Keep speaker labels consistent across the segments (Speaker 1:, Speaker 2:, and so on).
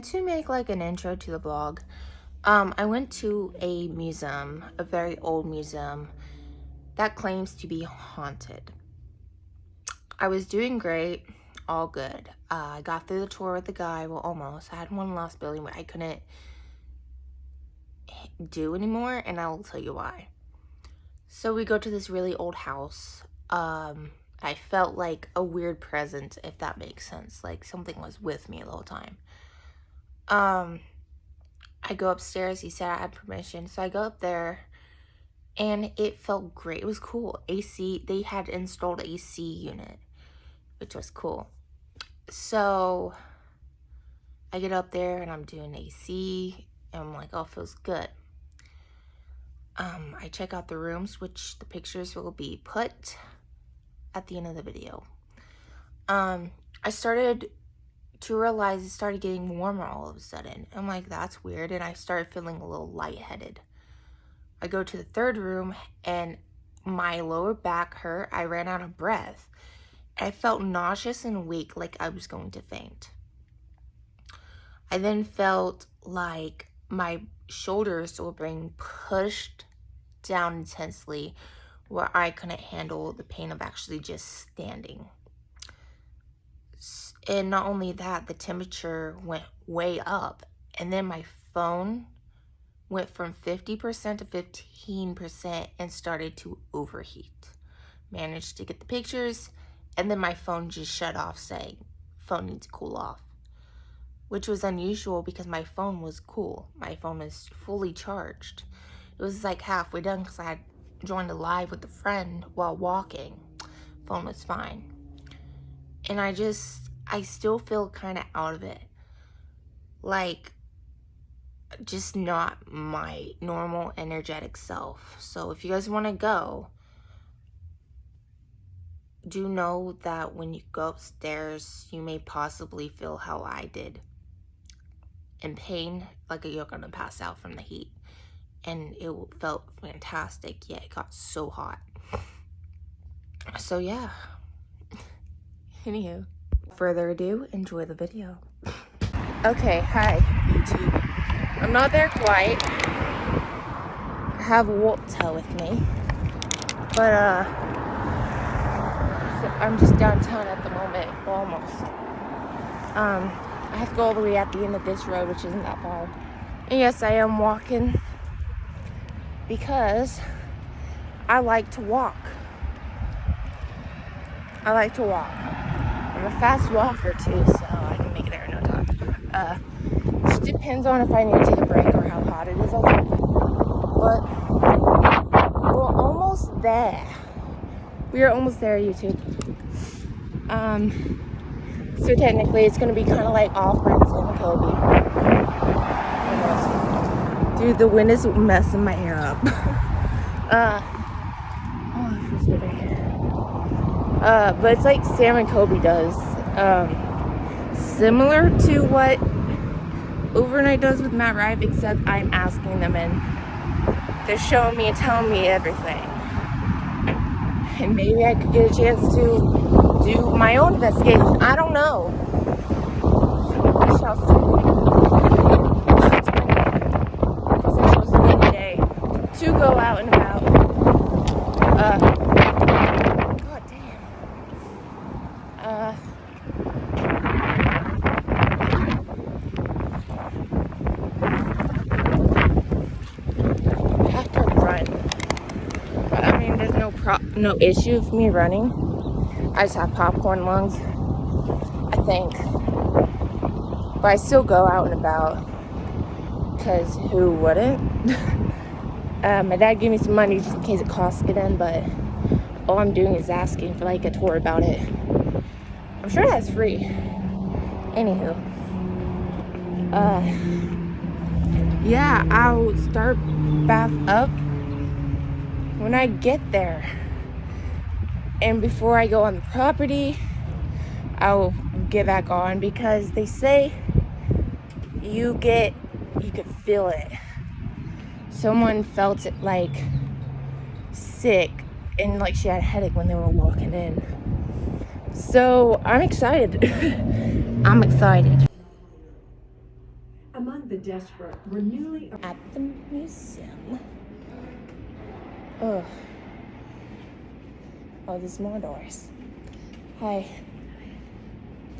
Speaker 1: To make like an intro to the vlog, I went to a museum, a very old museum that claims to be haunted. I was doing great, all good. I got through the tour with the guy, well, almost. I had one last building where I couldn't do anymore, and I will tell you why. So we go to this really old house. I felt like a weird presence, if that makes sense. Like something was with me the whole time. I go upstairs. He said I had permission, so I go up there, and it felt great. It was cool. AC, they had installed AC unit, which was cool. So I get up there, and I'm doing AC, and I'm like, oh, it feels good. I check out the rooms, which the pictures will be put at the end of the video. I started to realize it started getting warmer all of a sudden. I'm like, that's weird, and I started feeling a little lightheaded. I go to the third room, and my lower back hurt. I ran out of breath. I felt nauseous and weak, like I was going to faint. I then felt like my shoulders were being pushed down intensely, where I couldn't handle the pain of actually just standing. And not only that, the temperature went way up, and then my phone went from 50% to 15% and started to overheat. Managed to get the pictures, and then my phone just shut off, saying phone needs to cool off, which was unusual because my phone was cool. My phone was fully charged. It was like halfway done because I had joined a live with a friend while walking. Phone was fine. And I still feel kind of out of it. Like, just not my normal energetic self. So if you guys want to go, do know that when you go upstairs, you may possibly feel how I did. In pain, like you're going to pass out from the heat. And it felt fantastic, yet it got so hot. So yeah. Anywho, further ado, enjoy the video. Okay, hi YouTube. I'm not there quite. I have a wolf tail with me, but so I'm just downtown at the moment, almost. I have to go all the way at the end of this road, which isn't that far. And yes, I am walking because I like to walk. I'm a fast walker too, so I can make it there in no time. Just depends on if I need to take a break or how hot it is outside. But we're almost there. We are almost there, YouTube. So technically it's gonna be kind of like off Brinson and Kobe. Dude, the wind is messing my hair up. Oh, it feels good right here. But it's like Sam and Kobe does. Similar to what Overnight does with Matt Rife, except I'm asking them and they're showing me and telling me everything. And maybe I could get a chance to do my own investigation. I don't know. We shall see. Because I chose a rainy day to go out and about. God damn. I have to run. But I mean, there's no issue with me running. I just have popcorn lungs, I think. But I still go out and about. Because who wouldn't? My dad gave me some money just in case it costs to get in, but all I'm doing is asking for like a tour about it. I'm sure that's free. Anywho. Yeah, I'll start back up when I get there. And before I go on the property, I'll get back on because they say you could feel it. Someone felt it like sick and like she had a headache when they were walking in. So I'm excited. I'm excited.
Speaker 2: Among the desperate were newly
Speaker 1: at the museum. Oh, there's more doors. Hi.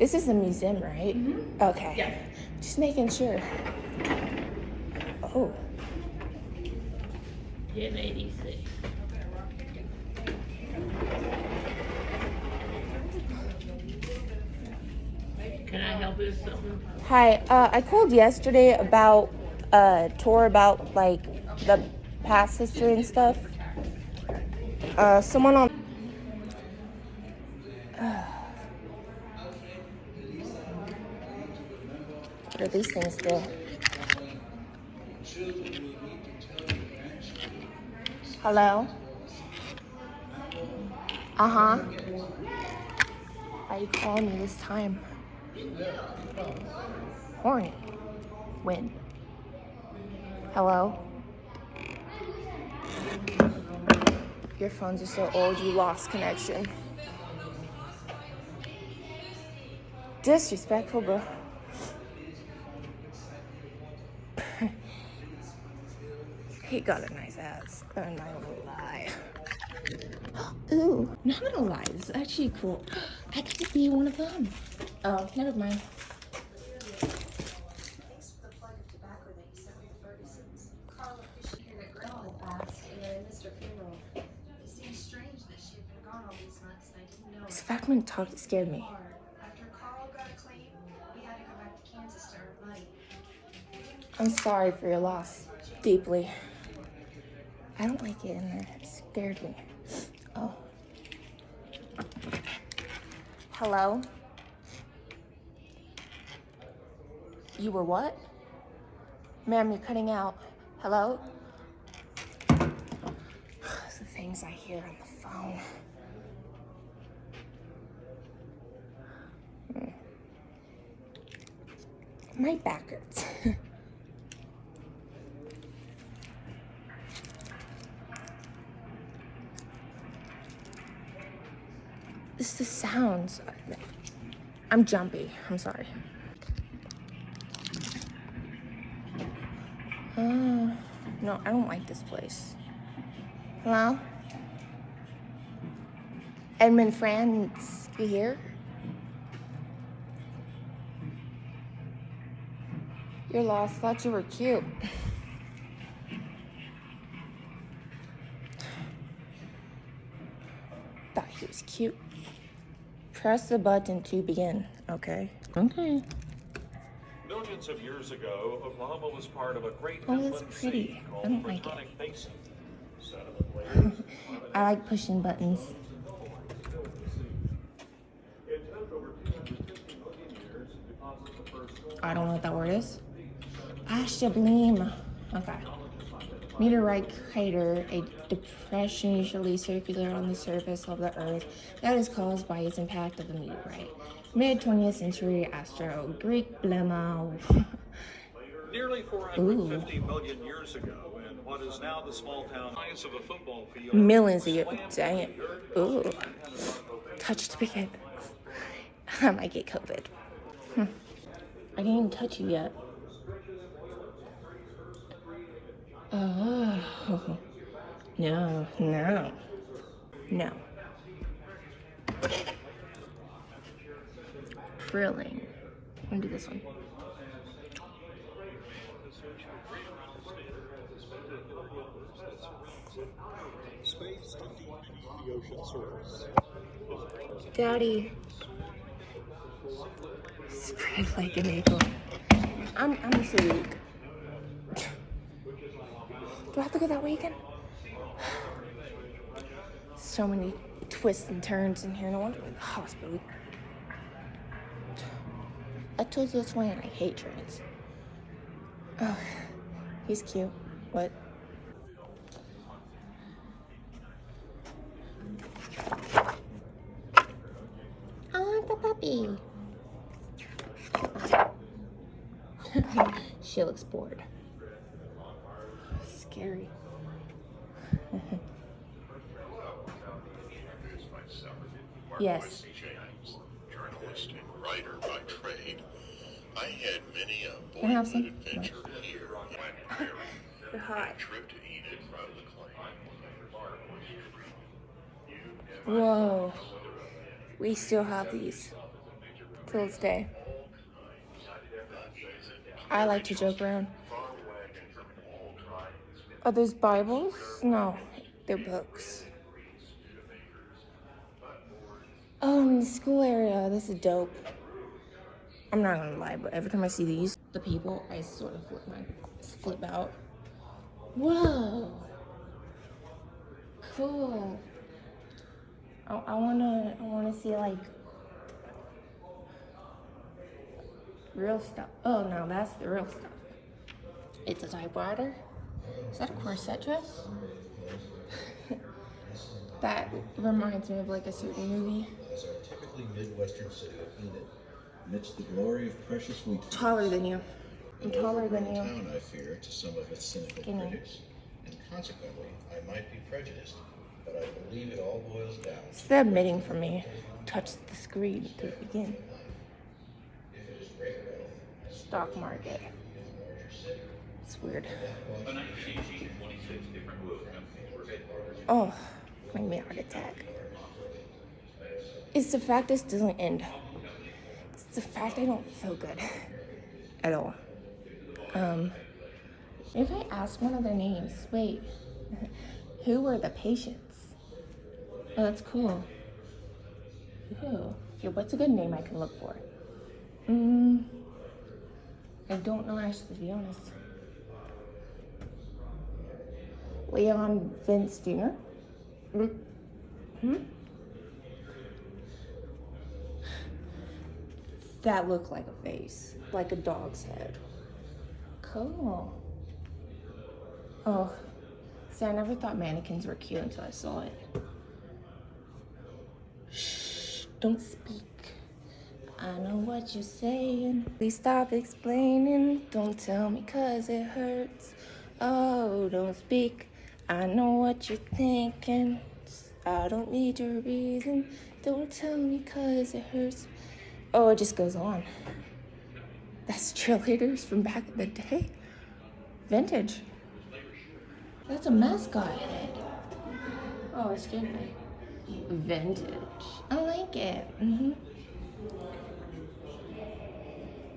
Speaker 1: This is the museum, right?
Speaker 3: Mm-hmm.
Speaker 1: Okay.
Speaker 3: Yeah.
Speaker 1: Just making sure. Oh.
Speaker 3: 1086. Can I help you with something?
Speaker 1: Hi. I called yesterday about a tour about like the past history and stuff. Someone on. What are these things do? Hello? Uh-huh. Why are you calling me this time? Horny. When? Hello? Your phones are so old you lost connection. Disrespectful, bro. He got a nice ass. I'm not gonna lie. Ooh, not gonna lie, this is actually cool. I get to be one of them. Oh, never mind.
Speaker 4: Thanks for the plug of tobacco that you sent with the Fergusons. Carl officiated at Grandma passed, and I missed her funeral. It seems strange that she had been gone all these months, and I didn't know
Speaker 1: This
Speaker 4: it.
Speaker 1: fact when talk scared me.
Speaker 4: After Carl got a claim, we had to go back to Kansas to earn money.
Speaker 1: I'm sorry for your loss. Deeply. I don't like it in there. It scared me. Oh. Hello? You were what? Ma'am, you're cutting out. Hello? The things I hear on the phone. My back hurts. It's the sounds. I'm jumpy. I'm sorry. No, I don't like this place. Hello? Edmund Franz, you here? You're lost. Thought you were cute. Thought he was cute. Press the button to begin. Okay. Okay.
Speaker 5: Millions of years ago, Oklahoma was part of a great
Speaker 1: Oh, that's
Speaker 5: inland
Speaker 1: pretty.
Speaker 5: sea
Speaker 1: I
Speaker 5: called
Speaker 1: don't like it.
Speaker 5: Platonic Basin. Sediment layers
Speaker 1: I like pushing buttons.
Speaker 5: It took over 250 million years to deposit the first
Speaker 1: I don't know what that word is. Ashtableem. Okay. Meteorite crater, a depression usually circular on the surface of the Earth that is caused by its impact of a meteorite. Mid-20th century astro Greek blemma.
Speaker 5: nearly 450 million years ago in what is now the small town size of a football field.
Speaker 1: Millions of years. Dang. Ooh. Touch to begin. I might get COVID. I didn't even touch you yet. Oh. No, no. No. Thrilling. I'm gonna do this one.
Speaker 5: Space deep beneath the ocean surface.
Speaker 1: Daddy. Spread like an eagle. I'm so weak. Do I have to go that way again? So many twists and turns in here. No wonder we're in the hospital. I told you this way and I hate trains. Oh, he's cute. What? I want the puppy. She looks bored. Scary. Yes.
Speaker 6: James, journalist and writer by trade. I had many a
Speaker 1: Can I have some?
Speaker 6: boyhood adventure here in Black Prairie.
Speaker 1: They're hot.
Speaker 6: A trip to Enid from the claim.
Speaker 1: Whoa. We still have these till this day. I like to joke around. Are those Bibles? No, they're books. Oh, in the school area. This is dope. I'm not gonna lie, but every time I see the people, I sort of flip out. Whoa. Cool. I wanna see like real stuff. Oh no, that's the real stuff. It's a typewriter. Is that a corset dress? That reminds me of like a certain movie.
Speaker 7: As our typically Midwestern city of Enid, amidst the glory of precious wheat fields.
Speaker 1: Taller than you. I'm taller than you.
Speaker 7: Town, I fear, to some of its cynical
Speaker 1: Skinny.
Speaker 7: critics, and consequently, I might be prejudiced, but I believe it all boils down to
Speaker 1: Instead of admitting for me, touch the screen to begin.
Speaker 7: if it is great wealth,
Speaker 1: Stock market. It's weird. Oh, made me a heart attack. It's the fact this doesn't end. It's the fact I don't feel good at all. If I ask one of their names, wait, who were the patients? Oh, that's cool. Who? Here, what's a good name I can look for? I don't know actually, to be honest. Leon Vince Jr. That looked like a face, like a dog's head. Cool. Oh, see, I never thought mannequins were cute until I saw it. Shh, don't speak. I know what you're saying. Please stop explaining. Don't tell me 'cause it hurts. Oh, don't speak. I know what you're thinking. I don't need your reason. Don't tell me 'cause it hurts. Oh, it just goes on. That's cheerleaders from back in the day. Vintage. That's a mascot head. Oh, it scared me. Vintage. I like it.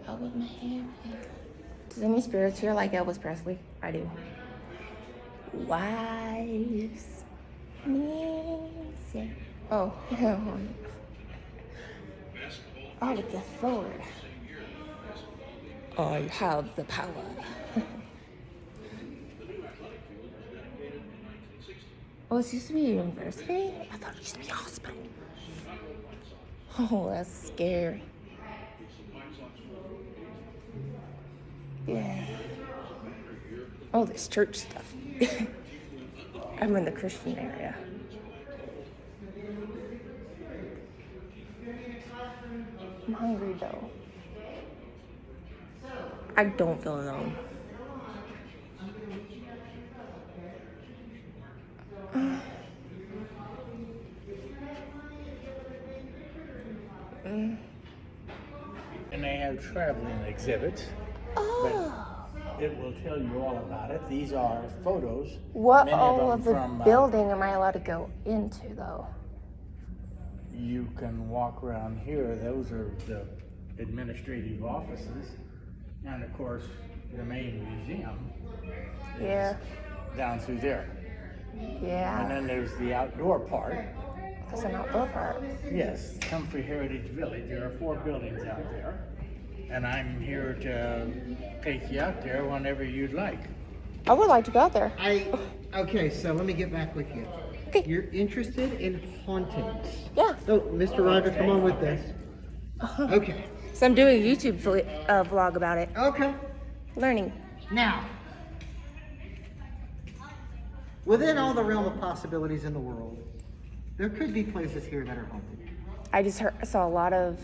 Speaker 1: I'll whip my hair. Does any spirits here like Elvis Presley? I do. Wise music. Oh, oh, with the sword. I have the power. Oh, it used to be a university? I thought it used to be a hospital. Oh, that's scary. Yeah. Oh, this church stuff. I'm in the Christian area. I'm hungry though. I don't feel alone.
Speaker 8: And they have traveling exhibits.
Speaker 1: Oh.
Speaker 8: But it will tell you all about it. These are photos.
Speaker 1: What
Speaker 8: many
Speaker 1: all
Speaker 8: of
Speaker 1: of
Speaker 8: them
Speaker 1: the
Speaker 8: from,
Speaker 1: building am I allowed to go into though?
Speaker 8: You can walk around here. Those are the administrative offices. And of course, the main museum is
Speaker 1: Yeah.
Speaker 8: down through there.
Speaker 1: Yeah.
Speaker 8: And then there's the outdoor part.
Speaker 1: That's an outdoor part.
Speaker 8: Yes, Comfrey Heritage Village. There are 4 buildings out there. And I'm here to take you out there whenever you'd like.
Speaker 1: I would like to go out there.
Speaker 9: Okay, so let me get back with you.
Speaker 1: Okay.
Speaker 9: You're interested in hauntings.
Speaker 1: Yeah.
Speaker 9: So, Mr. Roger, come on with this. Okay.
Speaker 1: So I'm doing a YouTube vlog about it.
Speaker 9: Okay.
Speaker 1: Learning.
Speaker 9: Now, within all the realm of possibilities in the world, there could be places here that are haunted.
Speaker 1: I just saw a lot of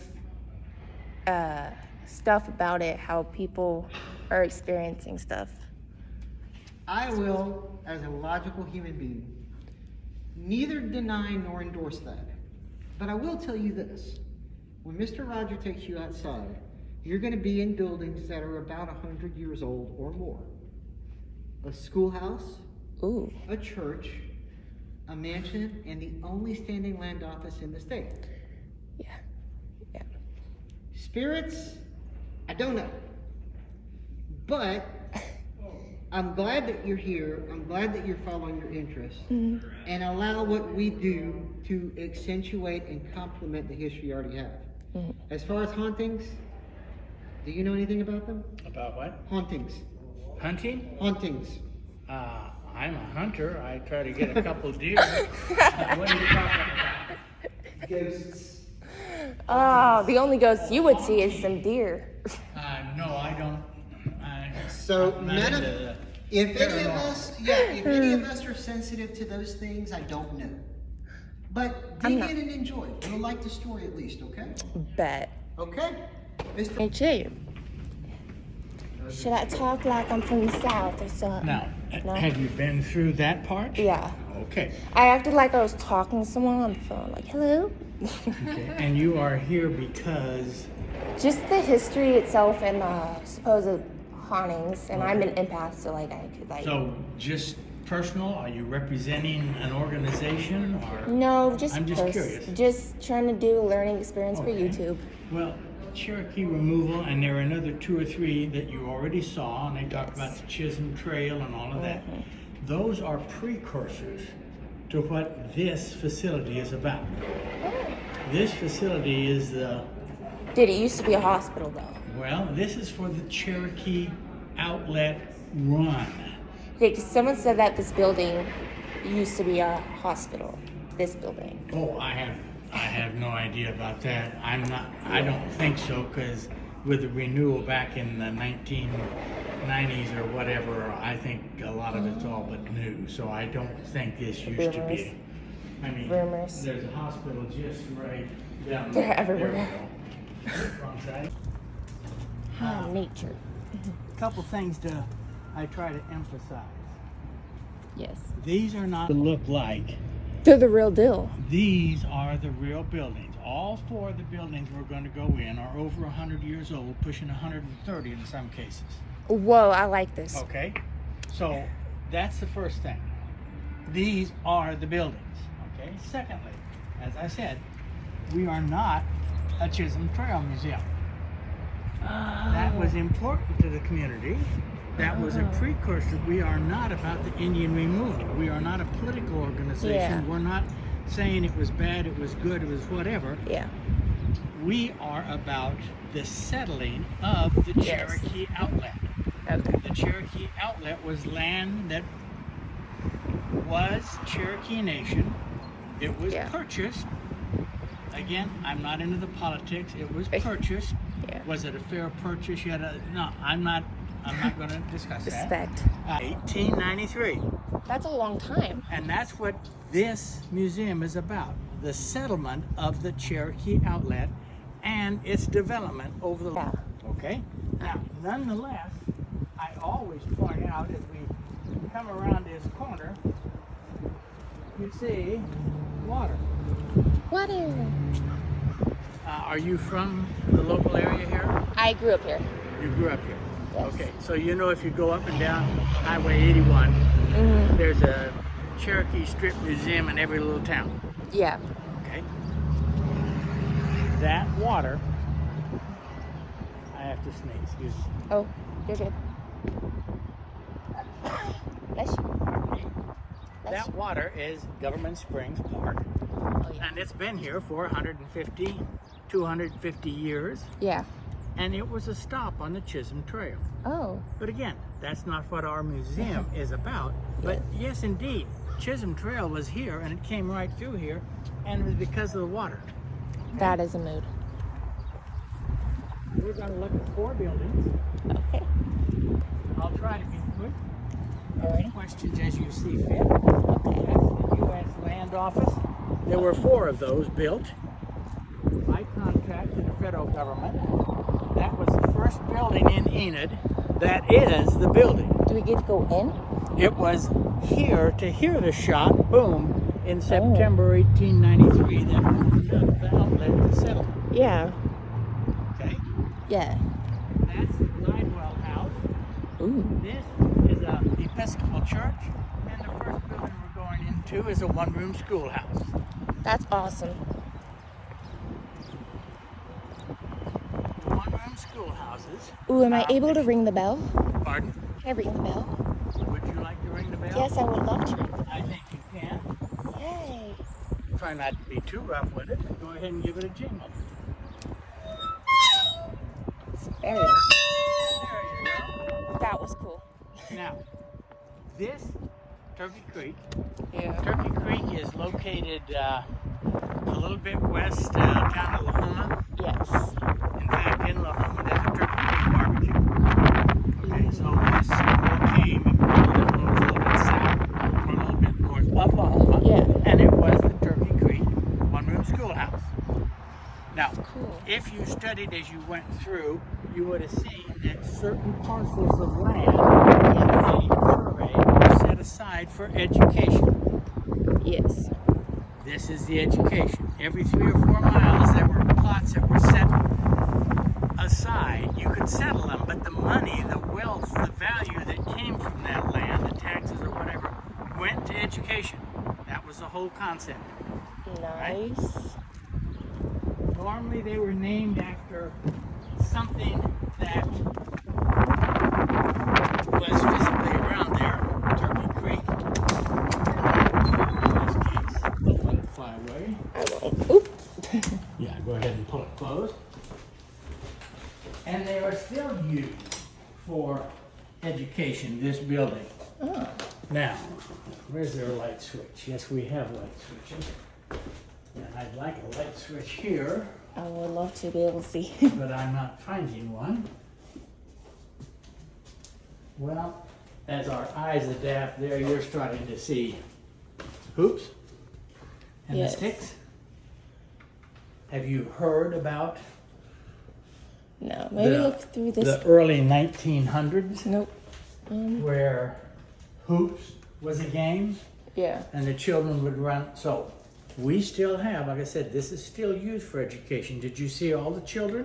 Speaker 1: stuff about it, how people are experiencing stuff.
Speaker 9: I will, as a logical human being, neither deny nor endorse that. But I will tell you this. When Mr. Roger takes you outside you're going to be in buildings that are about 100 years old or more. A schoolhouse,
Speaker 1: Ooh.
Speaker 9: a church, a mansion, and the only standing land office in the state.
Speaker 1: Yeah. Yeah.
Speaker 9: Spirits, I don't know. But I'm glad that you're here. I'm glad that you're following your interests. And allow what we do to accentuate and complement the history you already have. As far as hauntings, do you know anything about them?
Speaker 8: About what?
Speaker 9: Hauntings.
Speaker 8: Hunting?
Speaker 9: Hauntings.
Speaker 8: I'm a hunter. I try to get a couple deer. What are you talking about?
Speaker 9: Ghosts.
Speaker 1: Oh, the only ghost you would see is some deer.
Speaker 8: No, I don't.
Speaker 9: So,
Speaker 8: I'm not into the
Speaker 9: if any of
Speaker 8: paranormal.
Speaker 9: us, if any of us are sensitive to those things, I don't know. But dig in and enjoy. You'll like the story at least, okay?
Speaker 1: Bet.
Speaker 9: Okay? Mr.
Speaker 1: Hey, Jay. Should I talk like I'm from the South or something?
Speaker 8: Now,
Speaker 1: No?
Speaker 8: have you been through that part?
Speaker 1: Yeah.
Speaker 8: Okay.
Speaker 1: I acted like I was talking to someone on the phone, like, hello?
Speaker 8: Okay. And you are here because
Speaker 1: Just the history itself and supposed hauntings, and I'm an empath, so like I could like.
Speaker 8: so just personal. Are you representing an organization or?
Speaker 1: No, just
Speaker 8: I'm just curious.
Speaker 1: Just trying to do a learning experience for
Speaker 8: Okay.
Speaker 1: YouTube.
Speaker 8: Well, Cherokee removal, and there are another 2 or 3 that you already saw, and they talked about the Chisholm Trail and all of that. Those are precursors to what this facility is about. This facility is the,
Speaker 1: Did it used to be a hospital though?
Speaker 8: well, this is for the Cherokee Outlet Run.
Speaker 1: Okay, 'cause someone said that this building used to be a hospital. This building.
Speaker 8: Oh, I have no idea about that. I don't think so, because with the renewal back in the 1990s or whatever, I think a lot of it's all but new. So I don't think this used to
Speaker 1: Rumors.
Speaker 8: be. I mean,
Speaker 1: Rumors.
Speaker 8: there's a hospital just right down
Speaker 1: They're
Speaker 8: there.
Speaker 1: everywhere.
Speaker 8: There we go. Wrong side.
Speaker 1: Nature.
Speaker 8: A couple things I try to emphasize.
Speaker 1: Yes.
Speaker 8: These are not to look like.
Speaker 1: They're the real deal.
Speaker 8: These are the real buildings. All 4 of the buildings we're going to go in are over 100 years old, pushing 130 in some cases.
Speaker 1: Whoa, I like this.
Speaker 8: Okay? So that's the first thing. These are the buildings. Okay? Secondly, as I said, we are not a Chisholm Trail Museum. That was important to the community. That was a precursor. We are not about the Indian removal. We are not a political organization.
Speaker 1: Yeah.
Speaker 8: We're not saying it was bad, it was good, it was whatever.
Speaker 1: Yeah.
Speaker 8: We are about the settling of the
Speaker 1: Yes.
Speaker 8: Cherokee Outlet.
Speaker 1: Okay.
Speaker 8: The Cherokee Outlet was land that was Cherokee Nation. It was
Speaker 1: Yeah.
Speaker 8: purchased. Again, I'm not into the politics. It was
Speaker 1: Right.
Speaker 8: purchased.
Speaker 1: Yeah.
Speaker 8: Was it a fair purchase? No, I'm not going to discuss that.
Speaker 1: Respect.
Speaker 8: 1893.
Speaker 1: That's a long time.
Speaker 8: And that's what this museum is about. The settlement of the Cherokee Outlet and its development over the
Speaker 1: Yeah.
Speaker 8: Okay? Now, nonetheless, I always point out as we come around this corner, you see water.
Speaker 1: What is it?
Speaker 8: Are you from the local area here?
Speaker 1: I grew up here.
Speaker 8: You grew up here.
Speaker 1: Yes.
Speaker 8: Okay, so you know if you go up and down Highway 81, there's a Cherokee Strip Museum in every little town.
Speaker 1: Yeah.
Speaker 8: Okay? That water, I have to sneeze, excuse me.
Speaker 1: Oh, you're good. Bless you. Bless
Speaker 8: That water is Government Springs Park,
Speaker 1: you. Oh, yeah.
Speaker 8: and it's been here for 150, 250 years,
Speaker 1: Yeah.
Speaker 8: and it was a stop on the Chisholm Trail.
Speaker 1: Oh.
Speaker 8: But again, that's not what our museum is about. But yes, indeed, Chisholm Trail was here, and it came right through here, and it was because of the water.
Speaker 1: That is a mood.
Speaker 8: We're going to look at 4 buildings.
Speaker 1: Okay.
Speaker 8: I'll try to be quick.
Speaker 1: Alright.
Speaker 8: Questions as you see fit. That's the U.S. Land Office. There were 4 of those built by contract to the federal government. That was the first building in Enid. That is the building.
Speaker 1: Do we get to go in?
Speaker 8: It was here to hear the shot, boom, in September 1893 that opened up the outlet to settlement.
Speaker 1: Yeah.
Speaker 8: Okay?
Speaker 1: Yeah.
Speaker 8: That's the Glidewell House.
Speaker 1: Ooh.
Speaker 8: This is a Episcopal church, and the first building we're going into is a one-room schoolhouse.
Speaker 1: That's awesome.
Speaker 8: One-room schoolhouses.
Speaker 1: Ooh, am I able to ring the bell?
Speaker 8: Pardon?
Speaker 1: Can I ring the bell?
Speaker 8: Would you like to ring the bell?
Speaker 1: Yes, I would love to ring the bell.
Speaker 8: I think you can.
Speaker 1: Yay.
Speaker 8: Try not to be too rough with it. Go ahead and give it a jingle.
Speaker 1: It's very nice.
Speaker 8: There you go.
Speaker 1: That was cool.
Speaker 8: Now, this Turkey Creek.
Speaker 1: Yeah.
Speaker 8: Turkey Creek is located a little bit west down to Lahoma.
Speaker 1: Yes.
Speaker 8: In fact, in Lahoma, there's a Turkey Creek barbecue. Okay, so this school came and a little bit south, or a little bit north of Lahoma.
Speaker 1: Yeah.
Speaker 8: And it was the Turkey Creek one-room schoolhouse. Now,
Speaker 1: Cool.
Speaker 8: if you studied as you went through, you would have seen that certain parcels of land in the survey were set aside for education.
Speaker 1: Yes.
Speaker 8: This is the education. Every 3 or 4 miles, there were plots that were set aside. You could settle them, but the money, the wealth, the value that came from that land, the taxes or whatever, went to education. That was the whole concept.
Speaker 1: Nice.
Speaker 8: Normally, they were named after something that was physically around there. Turkey Creek. In this case, don't let it fly away.
Speaker 1: I won't. Oop.
Speaker 8: Yeah, go ahead and pull it closed. And they are still used for education, this building.
Speaker 1: Oh.
Speaker 8: Now, where's their light switch? Yes, we have light switches. And I'd like a light switch here,
Speaker 1: I would love to be able to see.
Speaker 8: but I'm not finding one. Well, as our eyes adapt there, you're starting to see hoops and
Speaker 1: Yes.
Speaker 8: the sticks. Have you heard about
Speaker 1: No. Maybe
Speaker 8: the,
Speaker 1: look through this.
Speaker 8: the early 1900s
Speaker 1: Nope.
Speaker 8: where hoops was a game
Speaker 1: Yeah.
Speaker 8: and the children would run? So we still have, like I said, this is still used for education. Did you see all the children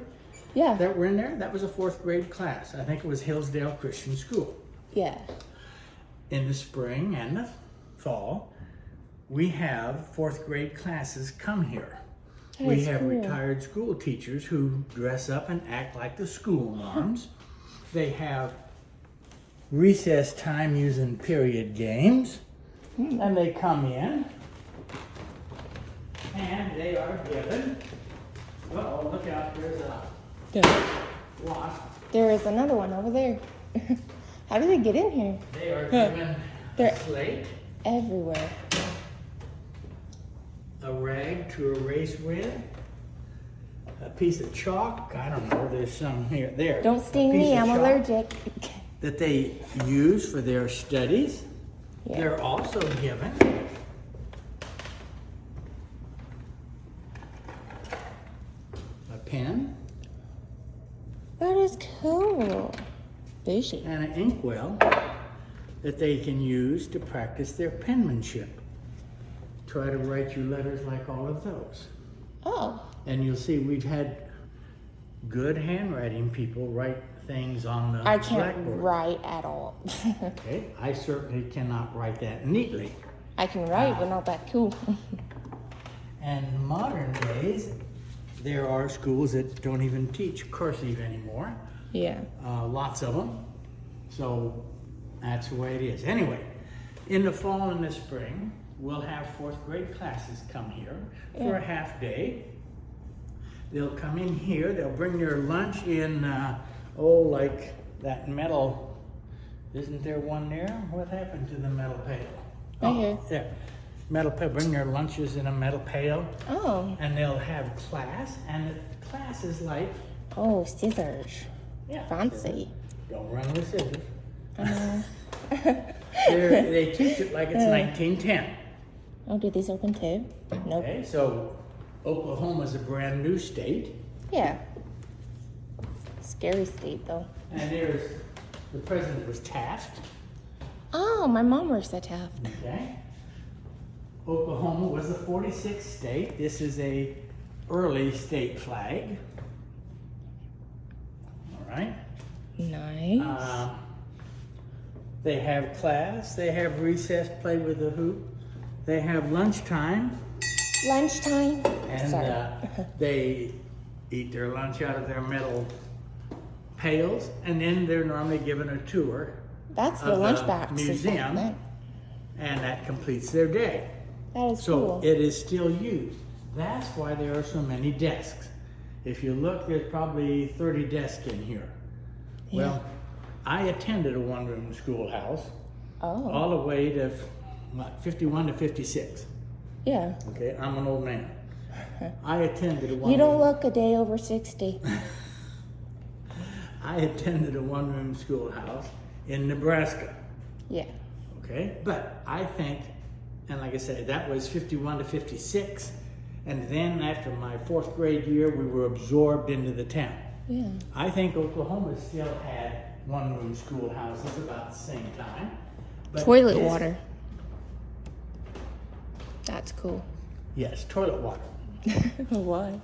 Speaker 1: Yeah.
Speaker 8: that were in there? That was a 4th grade class. I think it was Hillsdale Christian School.
Speaker 1: Yeah.
Speaker 8: In the spring and the fall, we have 4th grade classes come here. We
Speaker 1: That's
Speaker 8: have
Speaker 1: cool.
Speaker 8: retired school teachers who dress up and act like the school moms. They have recess time using period games. And they come in and they are given, uh-oh, look out, there's a
Speaker 1: Yeah.
Speaker 8: wasp.
Speaker 1: There is another one over there. How do they get in here?
Speaker 8: They are given
Speaker 1: They're
Speaker 8: a slate,
Speaker 1: everywhere.
Speaker 8: a rag to erase with, a piece of chalk, I don't know, there's some here, there.
Speaker 1: Don't
Speaker 8: A
Speaker 1: sting
Speaker 8: piece
Speaker 1: me,
Speaker 8: of
Speaker 1: I'm
Speaker 8: chalk
Speaker 1: allergic.
Speaker 8: that they use for their studies.
Speaker 1: Yeah.
Speaker 8: They're also given a pen
Speaker 1: That is cool. Fishy.
Speaker 8: and an inkwell that they can use to practice their penmanship. Try to write you letters like all of those.
Speaker 1: Oh.
Speaker 8: And you'll see we've had good handwriting people write things on the
Speaker 1: I can't
Speaker 8: blackboard.
Speaker 1: write at all.
Speaker 8: Okay, I certainly cannot write that neatly.
Speaker 1: I can write, but not that cool.
Speaker 8: And in modern days, there are schools that don't even teach cursive anymore.
Speaker 1: Yeah.
Speaker 8: Lots of them. So that's the way it is. Anyway, in the fall and the spring, we'll have 4th grade classes come here for a half day. They'll come in here, they'll bring their lunch in, like that metal, isn't there one there? What happened to the metal pail?
Speaker 1: Right here.
Speaker 8: There. Metal pail, bring their lunches in a metal pail,
Speaker 1: Oh.
Speaker 8: and they'll have class, and the class is like,
Speaker 1: Oh, scissors.
Speaker 8: yeah.
Speaker 1: Fancy.
Speaker 8: Don't run with scissors.
Speaker 1: Uh,
Speaker 8: They teach it like it's 1910.
Speaker 1: oh, do these open too? Nope.
Speaker 8: Okay, so Oklahoma's a brand new state,
Speaker 1: Yeah. Scary state though.
Speaker 8: and the president was Taft,
Speaker 1: Oh, my mom works at Taft.
Speaker 8: okay? Oklahoma was the 46th state. This is a early state flag. right?
Speaker 1: Nice.
Speaker 8: They have class, they have recess, play with the hoop, they have lunchtime,
Speaker 1: Lunchtime.
Speaker 8: and
Speaker 1: Sorry.
Speaker 8: they eat their lunch out of their metal pails, and then they're normally given a tour
Speaker 1: That's the
Speaker 8: of the
Speaker 1: lunchbox.
Speaker 8: museum, and that completes their day.
Speaker 1: That is
Speaker 8: So
Speaker 1: cool.
Speaker 8: it is still used. That's why there are so many desks. If you look, there's probably 30 desks in here. Well, I attended a one-room schoolhouse
Speaker 1: Oh.
Speaker 8: all the way to 51 to 56.
Speaker 1: Yeah.
Speaker 8: Okay, I'm an old man. I attended a one.
Speaker 1: You don't look a day over 60.
Speaker 8: I attended a one-room schoolhouse in Nebraska.
Speaker 1: Yeah.
Speaker 8: Okay, but I think, and like I said, that was 51 to 56, and then after my 4th grade year, we were absorbed into the town.
Speaker 1: Yeah.
Speaker 8: I think Oklahoma still had one-room schoolhouses about the same time. But
Speaker 1: Toilet
Speaker 8: this-
Speaker 1: water. That's cool.
Speaker 8: Yes, toilet water.
Speaker 1: Why?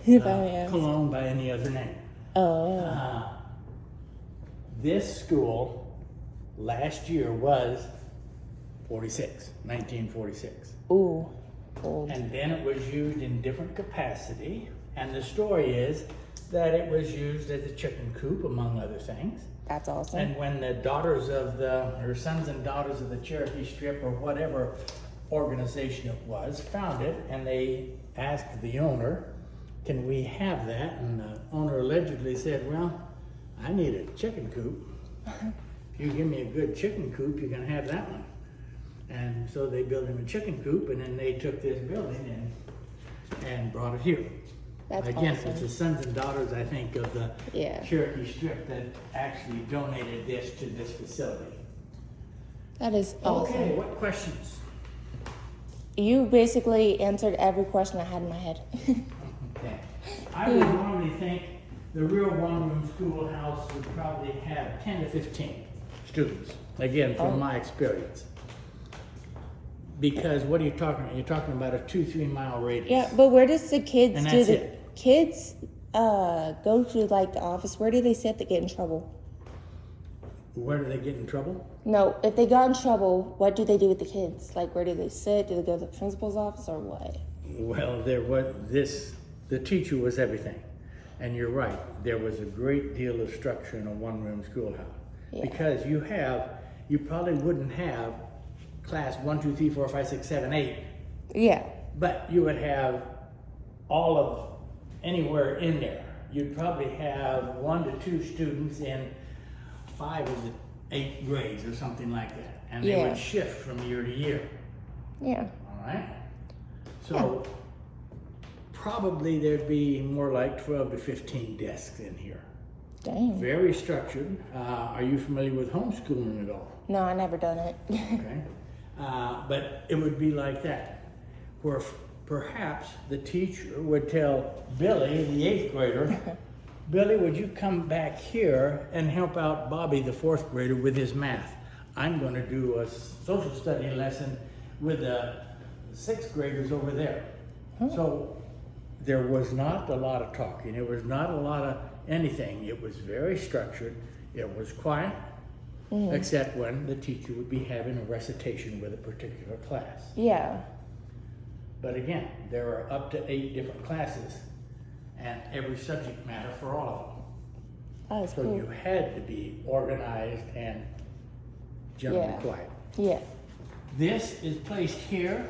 Speaker 1: If I may ask.
Speaker 8: Cologne by any other name.
Speaker 1: Oh.
Speaker 8: This school last year was 1946.
Speaker 1: Ooh. Old.
Speaker 8: And then it was used in different capacity. And the story is that it was used as a chicken coop, among other things.
Speaker 1: That's awesome.
Speaker 8: And when the daughters of or sons and daughters of the Cherokee Strip, or whatever organization it was, found it, and they asked the owner, can we have that? And the owner allegedly said, well, I need a chicken coop. If you give me a good chicken coop, you can have that one. And so they built him a chicken coop, and then they took this building and brought it here.
Speaker 1: That's
Speaker 8: Again,
Speaker 1: awesome.
Speaker 8: it's the sons and daughters, I think, of the
Speaker 1: Yeah.
Speaker 8: Cherokee Strip that actually donated this to this facility.
Speaker 1: That is awesome.
Speaker 8: Okay, what questions?
Speaker 1: You basically answered every question I had in my head.
Speaker 8: Okay. I would normally think the real one-room schoolhouse would probably have 10 to 15 students, again, from my experience. Because what are you talking about? You're talking about a 2-3 mile radius.
Speaker 1: Yeah, but where does the kids
Speaker 8: And
Speaker 1: do
Speaker 8: that's
Speaker 1: the
Speaker 8: it.
Speaker 1: kids go to like the office? Where do they sit that get in trouble?
Speaker 8: Where do they get in trouble?
Speaker 1: No, if they got in trouble, what do they do with the kids? Like, where do they sit? Do they go to the principal's office or what?
Speaker 8: Well, the teacher was everything. And you're right, there was a great deal of structure in a one-room schoolhouse.
Speaker 1: Yeah.
Speaker 8: Because you probably wouldn't have class 1, 2, 3, 4, 5, 6, 7, 8,
Speaker 1: Yeah.
Speaker 8: but you would have all of anywhere in there. You'd probably have 1 to 2 students in 5 of the 8 grades or something like that. And they
Speaker 1: Yeah.
Speaker 8: would shift from year to year.
Speaker 1: Yeah.
Speaker 8: All right? So probably there'd be more like 12 to 15 desks in here.
Speaker 1: Dang.
Speaker 8: Very structured. Are you familiar with homeschooling at all?
Speaker 1: No, I never done it.
Speaker 8: Okay. But it would be like that, where perhaps the teacher would tell Billy, the 8th grader, Billy, would you come back here and help out Bobby, the 4th grader, with his math? I'm going to do a social study lesson with the 6th graders over there. So there was not a lot of talking. It was not a lot of anything. It was very structured. It was quiet, except when the teacher would be having a recitation with a particular class.
Speaker 1: Yeah.
Speaker 8: But again, there are up to 8 different classes and every subject matter for all of them.
Speaker 1: That is
Speaker 8: So
Speaker 1: cool.
Speaker 8: you had to be organized and generally
Speaker 1: Yeah.
Speaker 8: quiet.
Speaker 1: Yeah.
Speaker 8: This is placed here.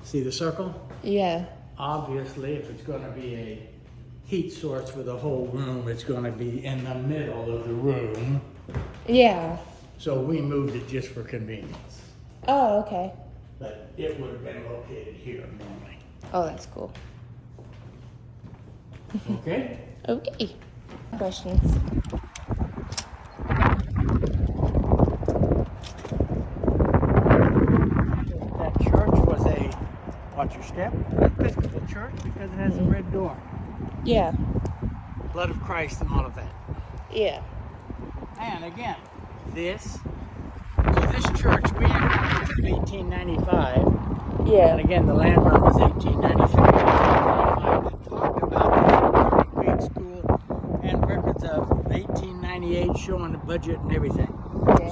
Speaker 8: See the circle?
Speaker 1: Yeah.
Speaker 8: Obviously, if it's going to be a heat source for the whole room, it's going to be in the middle of the room.
Speaker 1: Yeah.
Speaker 8: So we moved it just for convenience.
Speaker 1: Oh, okay.
Speaker 8: But it would have been located here normally.
Speaker 1: Oh, that's cool.
Speaker 8: Okay?
Speaker 1: Okay. Questions?
Speaker 8: That church was a, watch your step, Episcopal church because it has a red door.
Speaker 1: Yeah.
Speaker 8: Blood of Christ and all of that.
Speaker 1: Yeah.
Speaker 8: And again, this church we had in 1895.
Speaker 1: Yeah.
Speaker 8: And again, the land run was 1893, 1895. It talked about the Creek School 1898, showing the budget and everything.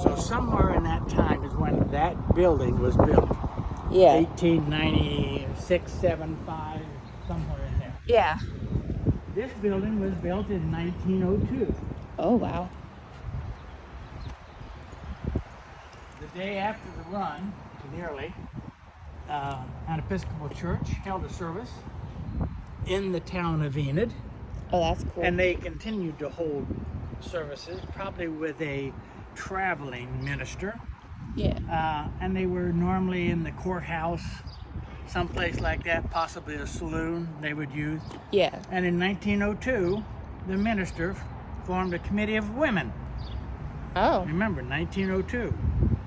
Speaker 8: So
Speaker 1: Dang.
Speaker 8: somewhere in that time is when that building was built.
Speaker 1: Yeah.
Speaker 8: 1896, 7, 5, somewhere in there.
Speaker 1: Yeah.
Speaker 8: This building was built in 1902.
Speaker 1: Oh, wow.
Speaker 8: The day after the run, nearly, an Episcopal church held a service in the town of Enid,
Speaker 1: Oh, that's cool.
Speaker 8: and they continued to hold services, probably with a traveling minister.
Speaker 1: Yeah.
Speaker 8: And they were normally in the courthouse, someplace like that, possibly a saloon they would use.
Speaker 1: Yeah.
Speaker 8: And in 1902, the minister formed a committee of women.
Speaker 1: Oh.
Speaker 8: Remember, 1902.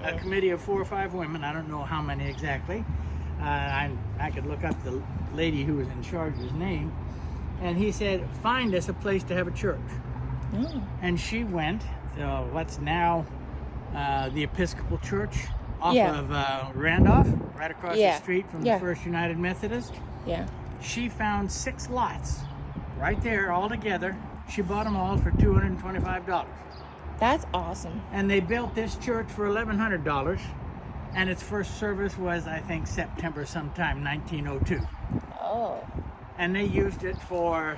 Speaker 8: A committee of 4 or 5 women, I don't know how many exactly. I could look up the lady who was in charge's name. And he said, find us a place to have a church.
Speaker 1: Oh.
Speaker 8: And she went to what's now the Episcopal Church off
Speaker 1: Yeah.
Speaker 8: of Randolph, right across
Speaker 1: Yeah.
Speaker 8: the street from
Speaker 1: Yeah.
Speaker 8: the First United Methodist.
Speaker 1: Yeah.
Speaker 8: She found 6 lots right there all together. She bought them all for $225.
Speaker 1: That's awesome.
Speaker 8: And they built this church for $1,100. And its first service was, I think, September sometime, 1902.
Speaker 1: Oh.
Speaker 8: And they used it for,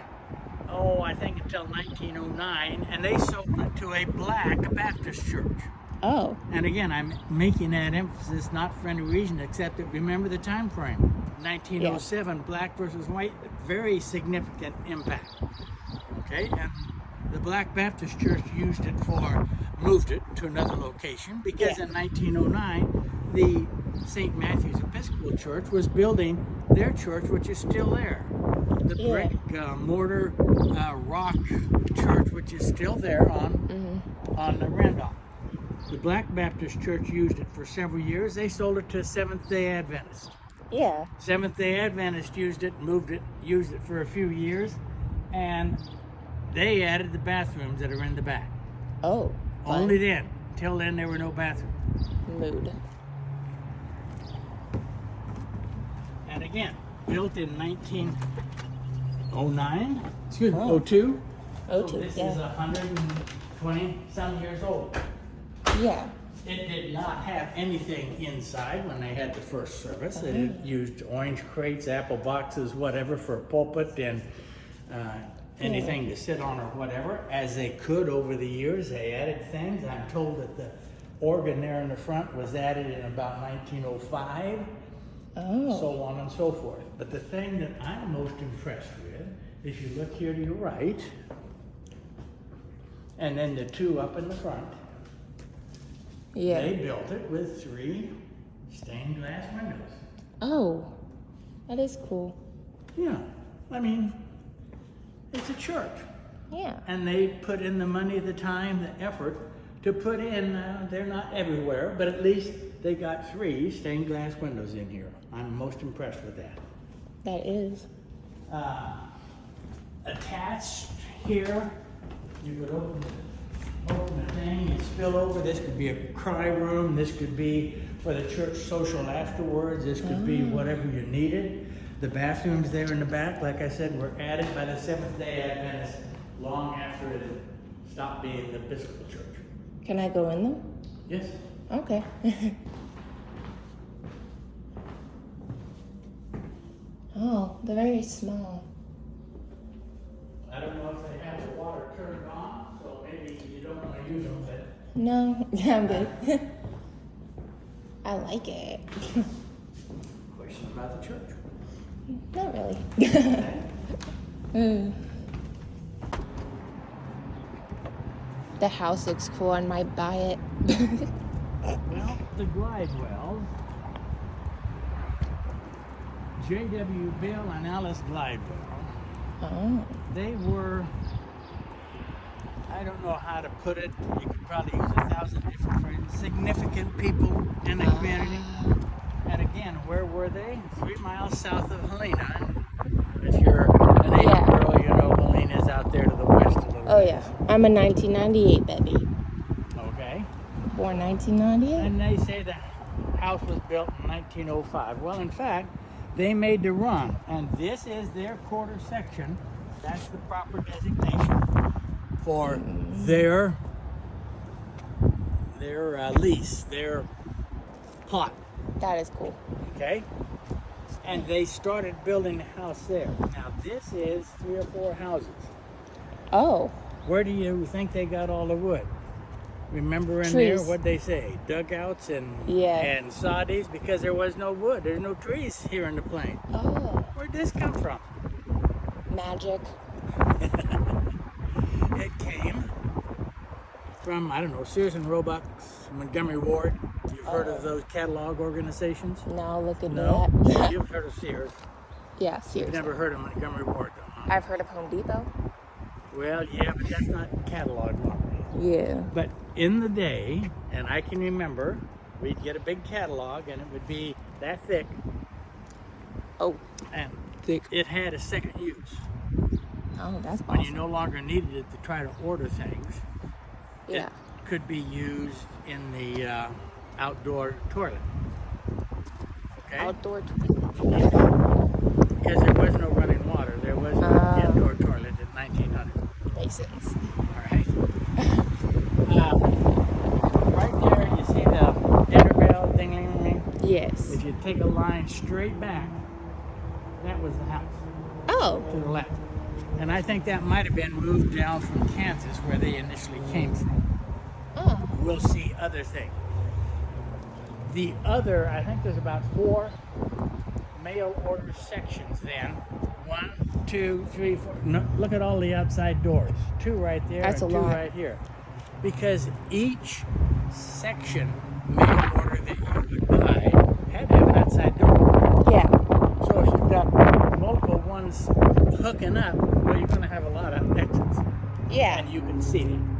Speaker 8: I think until 1909. And they sold it to a black Baptist church.
Speaker 1: Oh.
Speaker 8: And again, I'm making that emphasis not for any reason except that remember the time frame. 1907, black versus white, very significant impact. Okay, and the Black Baptist Church moved it to another location because in 1909, the St. Matthew's Episcopal Church was building their church, which is still there. The brick, mortar, rock church, which is still there on the Randolph. The Black Baptist Church used it for several years. They sold it to Seventh-day Adventists.
Speaker 1: Yeah.
Speaker 8: Seventh-day Adventists used it for a few years, and they added the bathrooms that are in the back.
Speaker 1: Oh. Fun.
Speaker 8: Only then. Till then, there were no bathrooms.
Speaker 1: Mood.
Speaker 8: And again, built in 1909, excuse me,
Speaker 1: Oh.
Speaker 8: 02.
Speaker 1: Oh,
Speaker 8: So this
Speaker 1: yeah.
Speaker 8: is 120 some years old.
Speaker 1: Yeah.
Speaker 8: It did not have anything inside when they had the first service. It used orange crates, apple boxes, whatever for a pulpit and anything to sit on or whatever. As they could over the years, they added things. I'm told that the organ there in the front was added in about 1905,
Speaker 1: Oh.
Speaker 8: so on and so forth. But the thing that I'm most impressed with, if you look here to your right, and then the 2 up in the front,
Speaker 1: Yeah.
Speaker 8: they built it with 3 stained glass windows.
Speaker 1: Oh. That is cool.
Speaker 8: Yeah, I mean, it's a church.
Speaker 1: Yeah.
Speaker 8: And they put in the money, the time, the effort to put in, they're not everywhere, but at least they got 3 stained glass windows in here. I'm most impressed with that.
Speaker 1: That is.
Speaker 8: Attached here, you could open the thing and spill over. This could be a cry room. This could be for the church social afterwards. This could be whatever you needed. The bathrooms there in the back, like I said, were added by the Seventh-day Adventists long after it stopped being the Episcopal Church.
Speaker 1: Can I go in them?
Speaker 8: Yes.
Speaker 1: Okay. Oh, they're very small.
Speaker 8: I don't know if they have the water turned on, so maybe you don't want to use them, but
Speaker 1: No, I'm good. I like it.
Speaker 8: questions about the church?
Speaker 1: Not really. Mm. The house looks cool. I might buy it.
Speaker 8: Well, the Glidewells, J.W. Bill and Alice Glidewell,
Speaker 1: Oh.
Speaker 8: they were, I don't know how to put it, you could probably use 1,000 different phrases, significant people in the community. And again, where were they? 3 miles south of Helena. If you're an Asian girl, you know Helena's out there to the west a little
Speaker 1: Oh
Speaker 8: bit.
Speaker 1: yeah. I'm a 1998 baby.
Speaker 8: Okay.
Speaker 1: Born 1998.
Speaker 8: And they say the house was built in 1905. Well, in fact, they made the run, and this is their quarter section. That's the proper designation for their their lease, their plot.
Speaker 1: That is cool.
Speaker 8: Okay? And they started building the house there. Now this is 3 or 4 houses.
Speaker 1: Oh.
Speaker 8: Where do you think they got all the wood? Remember in
Speaker 1: Trees.
Speaker 8: there what they say? Dugouts and soddies, because there was no wood. There's no trees here in the plain.
Speaker 1: Oh.
Speaker 8: Where'd this come from?
Speaker 1: Magic.
Speaker 8: It came from, I don't know, Sears and Roebuck's, Montgomery Ward. You've heard of those catalog organizations?
Speaker 1: Now look at
Speaker 8: No?
Speaker 1: that.
Speaker 8: You've heard of Sears.
Speaker 1: Yeah, Sears.
Speaker 8: You've never heard of Montgomery Ward, though, huh?
Speaker 1: I've heard of Home Depot.
Speaker 8: Well, yeah, but that's not catalog normally.
Speaker 1: Yeah.
Speaker 8: But in the day, and I can remember, we'd get a big catalog, and it would be that thick.
Speaker 1: Oh.
Speaker 8: And
Speaker 1: Thick.
Speaker 8: it had a second use.
Speaker 1: Oh, that's
Speaker 8: When you
Speaker 1: awesome.
Speaker 8: no longer needed it to try to order things,
Speaker 1: Yeah.
Speaker 8: it could be used in the outdoor toilet. Okay?
Speaker 1: Outdoor.
Speaker 8: Because there was no running water. There was no indoor toilet in 1900.
Speaker 1: Makes sense.
Speaker 8: All right. Right there, you see the dinner bell ding-ling-ling?
Speaker 1: Yes.
Speaker 8: If you take a line straight back, that was the house
Speaker 1: Oh.
Speaker 8: to the left. And I think that might have been moved down from Kansas, where they initially came from.
Speaker 1: Oh.
Speaker 8: We'll see other things. The other, I think there's about 4 mail order sections then. 1, 2, 3, 4. No, look at all the outside doors. 2 right there
Speaker 1: That's
Speaker 8: and
Speaker 1: a
Speaker 8: 2
Speaker 1: lot.
Speaker 8: right here. Because each section mail order that you would buy had to have an outside door.
Speaker 1: Yeah.
Speaker 8: So if you've got multiple ones hooking up, well, you're going to have a lot of exits.
Speaker 1: Yeah.
Speaker 8: And you can see them.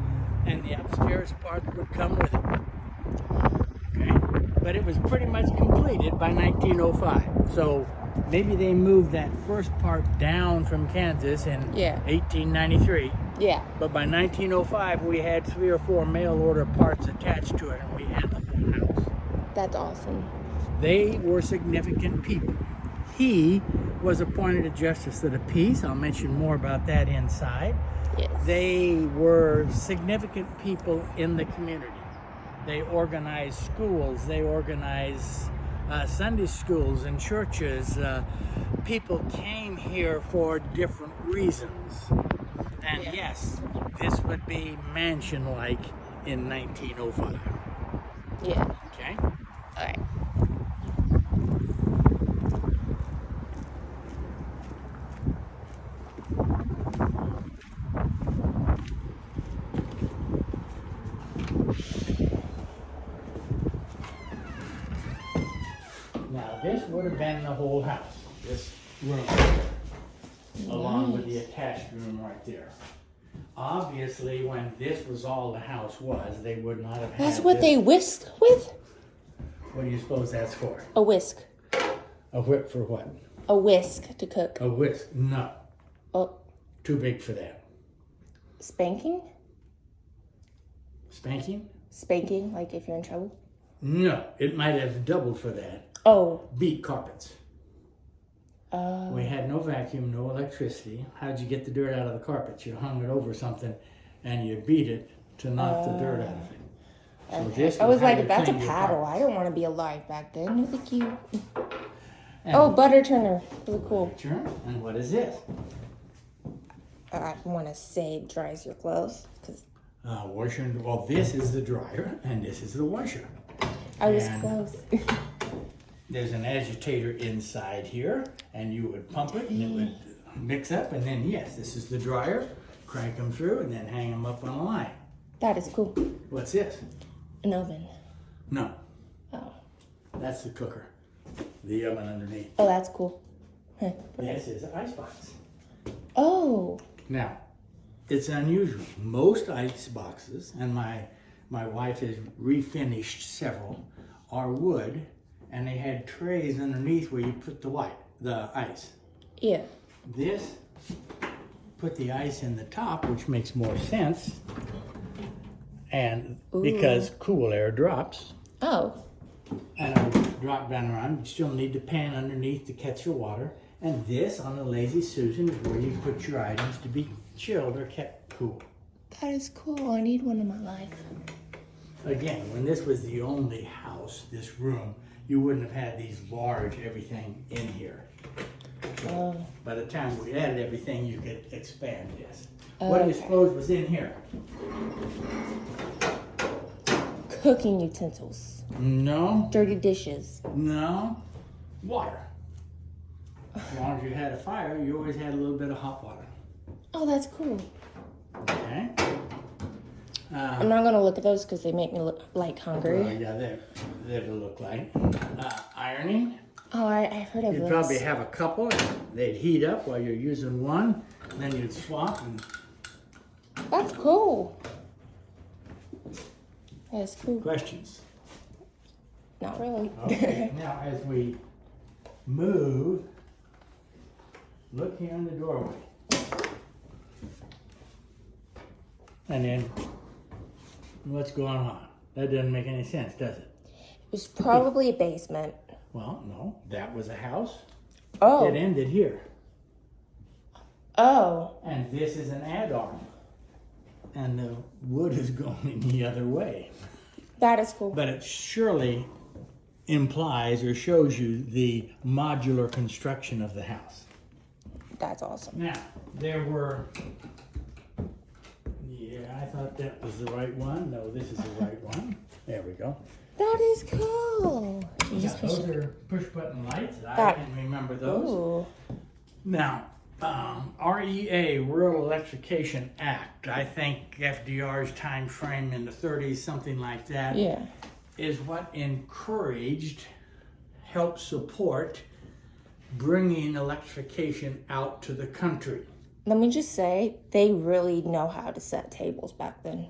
Speaker 8: And the upstairs part would come with it. Okay? But it was pretty much completed by 1905. So maybe they moved that first part down from Kansas in 1893.
Speaker 1: Yeah.
Speaker 8: But by 1905, we had 3 or 4 mail order parts attached to it, and we had the whole house.
Speaker 1: That's awesome.
Speaker 8: They were significant people. He was appointed a justice of the peace. I'll mention more about that inside.
Speaker 1: Yes.
Speaker 8: They were significant people in the community. They organized schools. They organized Sunday schools and churches. People came here for different reasons. And yes, this would be mansion-like in 1905.
Speaker 1: Yeah.
Speaker 8: Okay?
Speaker 1: All right.
Speaker 8: Now, this would have been the whole house, this room, along with the attached room right there. Obviously, when this was all the house was, they would not have had
Speaker 1: That's what
Speaker 8: this.
Speaker 1: they whisk with?
Speaker 8: What do you suppose that's for?
Speaker 1: A whisk.
Speaker 8: A whip for what?
Speaker 1: A whisk to cook.
Speaker 8: A whisk? No.
Speaker 1: Oh,
Speaker 8: Too big for that.
Speaker 1: spanking?
Speaker 8: Spanking?
Speaker 1: Spanking, like if you're in trouble?
Speaker 8: No. It might have doubled for that.
Speaker 1: Oh.
Speaker 8: Beat carpets. We had no vacuum, no electricity. How'd you get the dirt out of the carpets? You hung it over something and you beat it to knock the dirt out of it. So this
Speaker 1: I was
Speaker 8: how
Speaker 1: like,
Speaker 8: you
Speaker 1: that's a
Speaker 8: clean your
Speaker 1: paddle.
Speaker 8: carpets.
Speaker 1: I don't want to be alive back then. No, thank you.
Speaker 8: And
Speaker 1: Oh, butter turner. Really cool.
Speaker 8: Sure. And what is this?
Speaker 1: I want to say it dries your clothes. Cause
Speaker 8: Washer and, well, this is the dryer and this is the washer.
Speaker 1: I was
Speaker 8: And
Speaker 1: close.
Speaker 8: There's an agitator inside here and you would pump it and it would mix up, and then yes, this is the dryer. Crank them through and then hang them up on a line.
Speaker 1: That is cool.
Speaker 8: What's this?
Speaker 1: An oven.
Speaker 8: No,
Speaker 1: Oh.
Speaker 8: that's the cooker. The oven underneath.
Speaker 1: Oh, that's cool. Huh.
Speaker 8: This is an icebox.
Speaker 1: Oh.
Speaker 8: Now, it's unusual. Most ice boxes, and my wife has refinished several, are wood, and they had trays underneath where you put the ice.
Speaker 1: Yeah.
Speaker 8: This put the ice in the top, which makes more sense, and because cool air drops,
Speaker 1: Oh.
Speaker 8: and it'll drop down around. You still need the pan underneath to catch the water. And this, on the Lazy Susan, is where you put your items to be chilled or kept cool.
Speaker 1: That is cool. I need one in my life.
Speaker 8: again, when this was the only house, this room, you wouldn't have had these large everything in here. So by the time we added everything, you could expand this. What do you suppose was in here?
Speaker 1: Cooking utensils,
Speaker 8: No,
Speaker 1: dirty dishes.
Speaker 8: no, water. As long as you had a fire, you always had a little bit of hot water.
Speaker 1: Oh, that's cool.
Speaker 8: Okay.
Speaker 1: I'm not gonna look at those because they make me look like hungry.
Speaker 8: Well, yeah, that'll look like. Ironing.
Speaker 1: Oh, I've heard of
Speaker 8: You'd
Speaker 1: those.
Speaker 8: probably have a couple. They'd heat up while you're using one. Then you'd swap. And
Speaker 1: That's cool. That's cool.
Speaker 8: questions.
Speaker 1: Not really.
Speaker 8: Okay. Now, as we move, look here in the doorway. And then, what's going on? That doesn't make any sense, does it?
Speaker 1: It was probably a basement.
Speaker 8: Well, no, that was a house.
Speaker 1: Oh.
Speaker 8: It ended here.
Speaker 1: Oh.
Speaker 8: And this is an add-on. And the wood is going the other way.
Speaker 1: That is cool.
Speaker 8: But it surely implies or shows you the modular construction of the house.
Speaker 1: That's awesome.
Speaker 8: Now, there were, yeah, I thought that was the right one. No, this is the right one. There we go.
Speaker 1: That is cool. You
Speaker 8: Yeah,
Speaker 1: just push
Speaker 8: those
Speaker 1: it.
Speaker 8: are push-button lights. I
Speaker 1: That-
Speaker 8: can remember those.
Speaker 1: Ooh.
Speaker 8: Now, REA, Rural Electrification Act, I think FDR's time frame in the 30s, something like that,
Speaker 1: Yeah.
Speaker 8: is what encouraged, helped support bringing electrification out to the country.
Speaker 1: Let me just say, they really know how to set tables back then.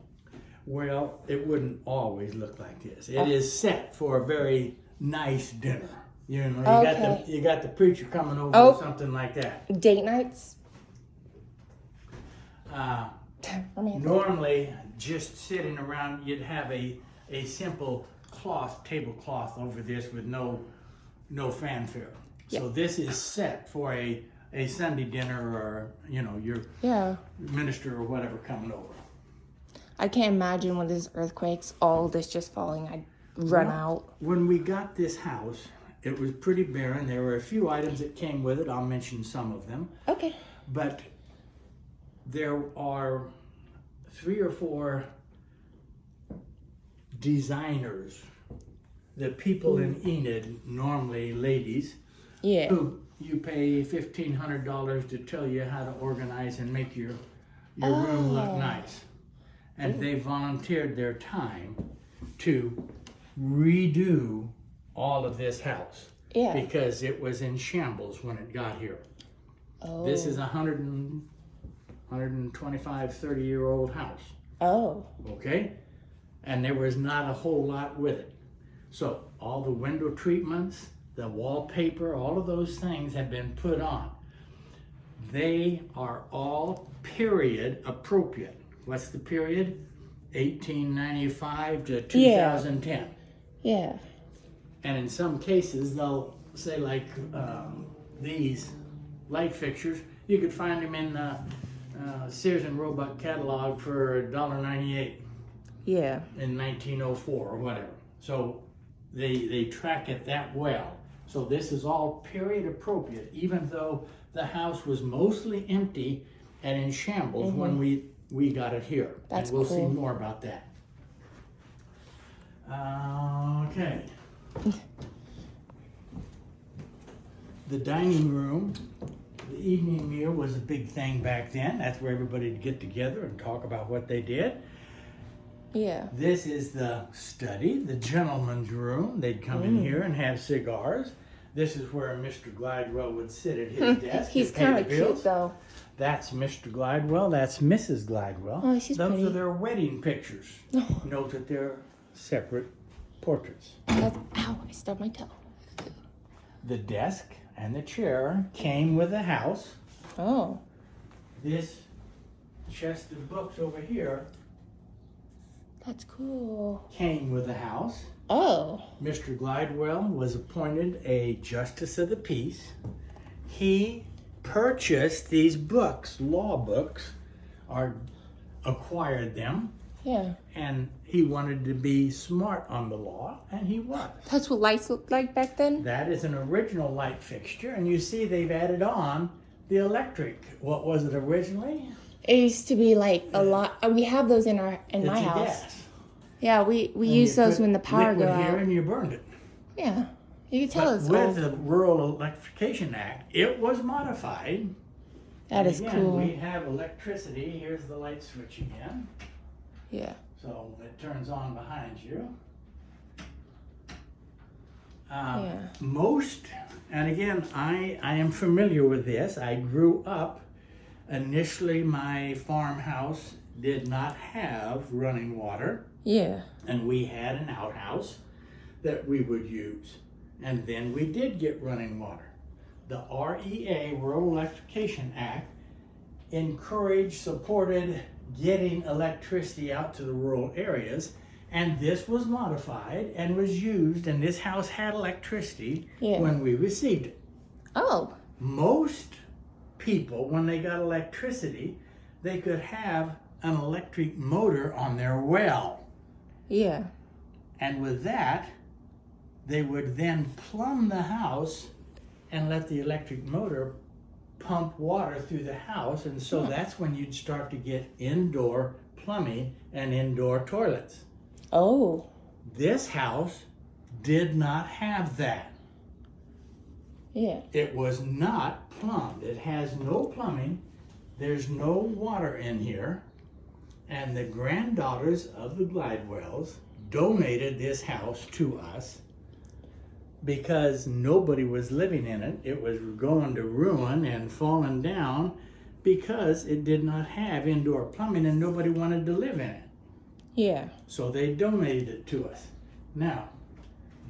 Speaker 8: Well, it wouldn't always look like this. It is set for a very nice dinner. You know,
Speaker 1: Okay.
Speaker 8: you got the preacher coming over
Speaker 1: Oh.
Speaker 8: or something like that.
Speaker 1: Date nights? Romantic.
Speaker 8: Normally, just sitting around, you'd have a simple cloth, tablecloth over this with no fanfare. So
Speaker 1: Yeah.
Speaker 8: this is set for a Sunday dinner or, you know, your
Speaker 1: Yeah.
Speaker 8: minister or whatever coming over.
Speaker 1: I can't imagine when there's earthquakes, all this just falling. I'd run out.
Speaker 8: When we got this house, it was pretty barren. There were a few items that came with it. I'll mention some of them.
Speaker 1: Okay.
Speaker 8: But there are 3 or 4 designers, the people in Enid, normally ladies,
Speaker 1: Yeah.
Speaker 8: who you pay $1,500 to tell you how to organize and make your room look nice. And they volunteered their time to redo all of this house.
Speaker 1: Yeah.
Speaker 8: Because it was in shambles when it got here.
Speaker 1: Oh.
Speaker 8: This is a 125, 30-year-old house,
Speaker 1: Oh.
Speaker 8: okay? And there was not a whole lot with it. So all the window treatments, the wallpaper, all of those things have been put on. They are all period appropriate. What's the period? 1895 to 2010.
Speaker 1: Yeah.
Speaker 8: And in some cases, they'll say like these light fixtures, you could find them in Sears and Roebuck catalog for $1.98
Speaker 1: Yeah.
Speaker 8: in 1904 or whatever. So they track it that well. So this is all period appropriate, even though the house was mostly empty and in shambles when we got it here.
Speaker 1: That's
Speaker 8: and we'll see
Speaker 1: cool.
Speaker 8: more about that. Okay. The dining room, the evening meal was a big thing back then. That's where everybody'd get together and talk about what they did.
Speaker 1: Yeah.
Speaker 8: This is the study, the gentleman's room. They'd come in here and have cigars. This is where Mr. Glidewell would sit at his desk.
Speaker 1: He's
Speaker 8: and pay
Speaker 1: kind
Speaker 8: the
Speaker 1: of
Speaker 8: bills.
Speaker 1: cute though.
Speaker 8: That's Mr. Glidewell. That's Mrs. Glidewell.
Speaker 1: Oh, she's
Speaker 8: Those
Speaker 1: pretty.
Speaker 8: are their wedding pictures.
Speaker 1: Oh.
Speaker 8: Note that they're separate portraits.
Speaker 1: Ow, I stubbed my toe.
Speaker 8: The desk and the chair came with the house.
Speaker 1: Oh.
Speaker 8: This chest of books over here
Speaker 1: That's cool.
Speaker 8: came with the house.
Speaker 1: Oh.
Speaker 8: Mr. Glidewell was appointed a justice of the peace. He purchased these books, law books, or acquired them
Speaker 1: Yeah.
Speaker 8: And he wanted to be smart on the law, and he was.
Speaker 1: That's what lights looked like back then?
Speaker 8: That is an original light fixture, and you see they've added on the electric. What was it originally?
Speaker 1: It used to be like a lot. We have those in my
Speaker 8: It's a
Speaker 1: house.
Speaker 8: gas.
Speaker 1: Yeah, we
Speaker 8: And
Speaker 1: use
Speaker 8: you
Speaker 1: those
Speaker 8: put
Speaker 1: when the power
Speaker 8: liquid
Speaker 1: go
Speaker 8: here
Speaker 1: out.
Speaker 8: and you burned it.
Speaker 1: Yeah. You can tell
Speaker 8: But
Speaker 1: it's
Speaker 8: with
Speaker 1: old.
Speaker 8: the Rural Electrification Act, it was modified.
Speaker 1: That
Speaker 8: And
Speaker 1: is
Speaker 8: again,
Speaker 1: cool.
Speaker 8: we have electricity. Here's the light switch again.
Speaker 1: Yeah.
Speaker 8: So it turns on behind you.
Speaker 1: Yeah.
Speaker 8: Most, and again, I am familiar with this. I grew up, initially my farmhouse did not have running water,
Speaker 1: Yeah.
Speaker 8: and we had an outhouse that we would use. And then we did get running water. The REA, Rural Electrification Act, encouraged, supported getting electricity out to the rural areas, and this was modified and was used, and this house had electricity
Speaker 1: Yeah.
Speaker 8: when we received it.
Speaker 1: Oh.
Speaker 8: Most people, when they got electricity, they could have an electric motor on their well.
Speaker 1: Yeah.
Speaker 8: And with that, they would then plumb the house and let the electric motor pump water through the house. And so that's when you'd start to get indoor plumbing and indoor toilets.
Speaker 1: Oh.
Speaker 8: This house did not have that.
Speaker 1: Yeah.
Speaker 8: It was not plumbed. It has no plumbing. There's no water in here. And the granddaughters of the Glidewells donated this house to us because nobody was living in it. It was going to ruin and falling down because it did not have indoor plumbing and nobody wanted to live in it.
Speaker 1: Yeah.
Speaker 8: So they donated it to us. Now,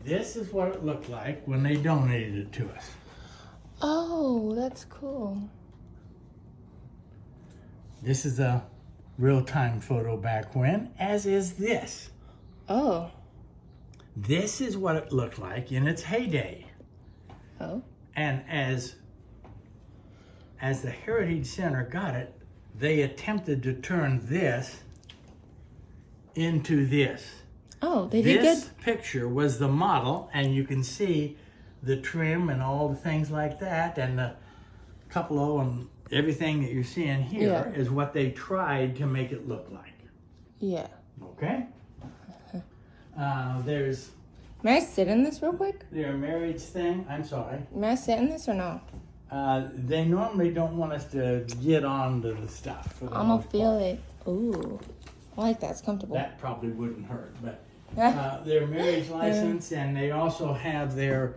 Speaker 8: this is what it looked like when they donated it to us.
Speaker 1: Oh, that's cool.
Speaker 8: This is a real-time photo back when, as is this.
Speaker 1: Oh.
Speaker 8: This is what it looked like in its heyday.
Speaker 1: Oh.
Speaker 8: And as the Heritage Center got it, they attempted to turn this into this.
Speaker 1: Oh, they did
Speaker 8: This
Speaker 1: good.
Speaker 8: picture was the model, and you can see the trim and all the things like that, and the cupola and everything that you're seeing here is what they tried to make it look like.
Speaker 1: Yeah.
Speaker 8: Okay? There's
Speaker 1: May I sit in this real quick?
Speaker 8: their marriage thing. I'm sorry.
Speaker 1: May I sit in this or no?
Speaker 8: They normally don't want us to get onto the stuff. For the
Speaker 1: I'm gonna
Speaker 8: most
Speaker 1: feel
Speaker 8: part.
Speaker 1: it. Ooh. I like that. It's comfortable.
Speaker 8: That probably wouldn't hurt, but their marriage license, and they also have their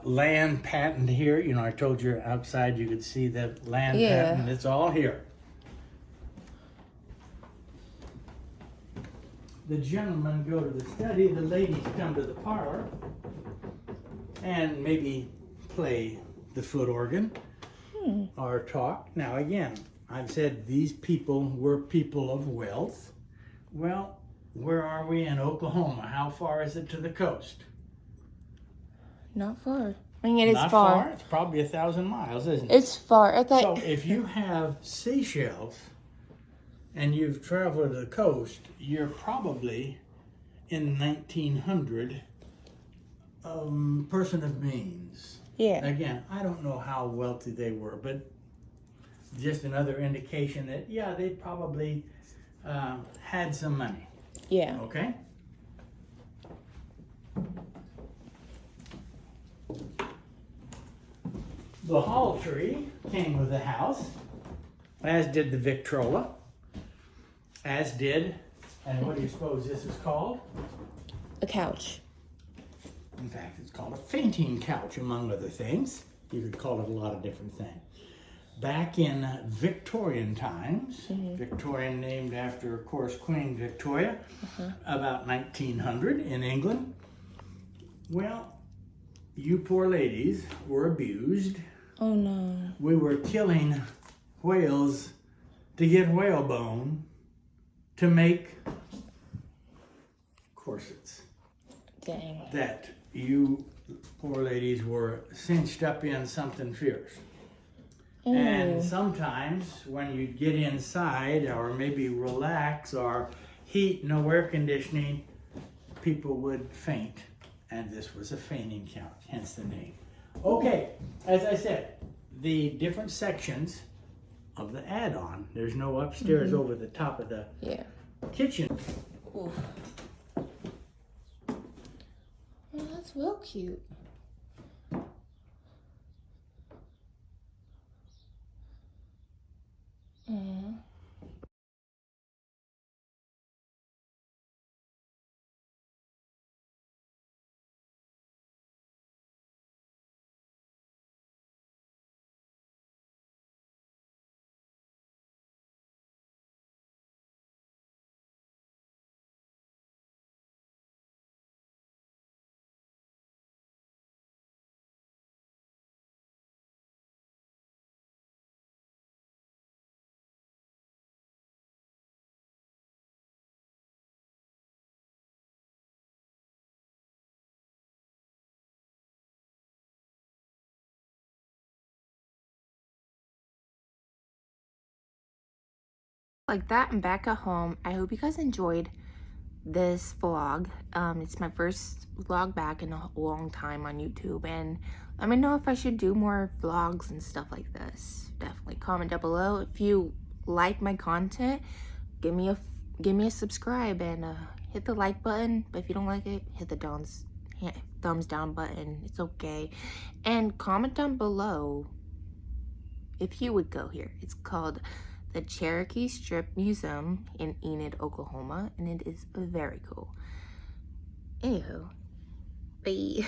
Speaker 8: land patent here. You know, I told you outside you could see the land patent. It's all here. The gentlemen go to the study, the ladies come to the parlor, and maybe play the foot organ or talk. Now again, I've said these people were people of wealth. Well, where are we in Oklahoma? How far is it to the coast?
Speaker 1: Not far. I mean, it is
Speaker 8: Not
Speaker 1: far.
Speaker 8: It's probably 1,000 miles, isn't it?
Speaker 1: It's far. I
Speaker 8: So
Speaker 1: thought.
Speaker 8: if you have seashells and you've traveled to the coast, you're probably in 1900 person of means.
Speaker 1: Yeah.
Speaker 8: Again, I don't know how wealthy they were, but just another indication that, yeah, they probably had some money.
Speaker 1: Yeah.
Speaker 8: Okay? The hall tree came with the house, as did the Victrola, as did, and what do you suppose this is called?
Speaker 1: A couch.
Speaker 8: In fact, it's called a fainting couch, among other things. You could call it a lot of different things. Back in Victorian times, Victorian named after, of course, Queen Victoria, about 1900 in England. Well, you poor ladies were abused.
Speaker 1: Oh no.
Speaker 8: We were killing whales to get whalebone to make corsets
Speaker 1: Dang.
Speaker 8: that you poor ladies were cinched up in something fierce. And sometimes when you get inside or maybe relax or heat, no air conditioning, people would faint. And this was a fainting couch, hence the name. Okay, as I said, the different sections of the add-on. There's no upstairs over the top of the
Speaker 1: Yeah.
Speaker 8: kitchen.
Speaker 1: Ooh. Oh, that's real cute. Mm. Like that, I'm back at home. I hope you guys enjoyed this vlog. It's my first vlog back in a long time on YouTube, and let me know if I should do more vlogs and stuff like this. Definitely comment down below. If you like my content, give me a subscribe and hit the like button. But if you don't like it, hit the thumbs down button. It's okay. And comment down below if you would go here. It's called the Cherokee Strip Museum in Enid, Oklahoma, and it is very cool. Anywho, bye.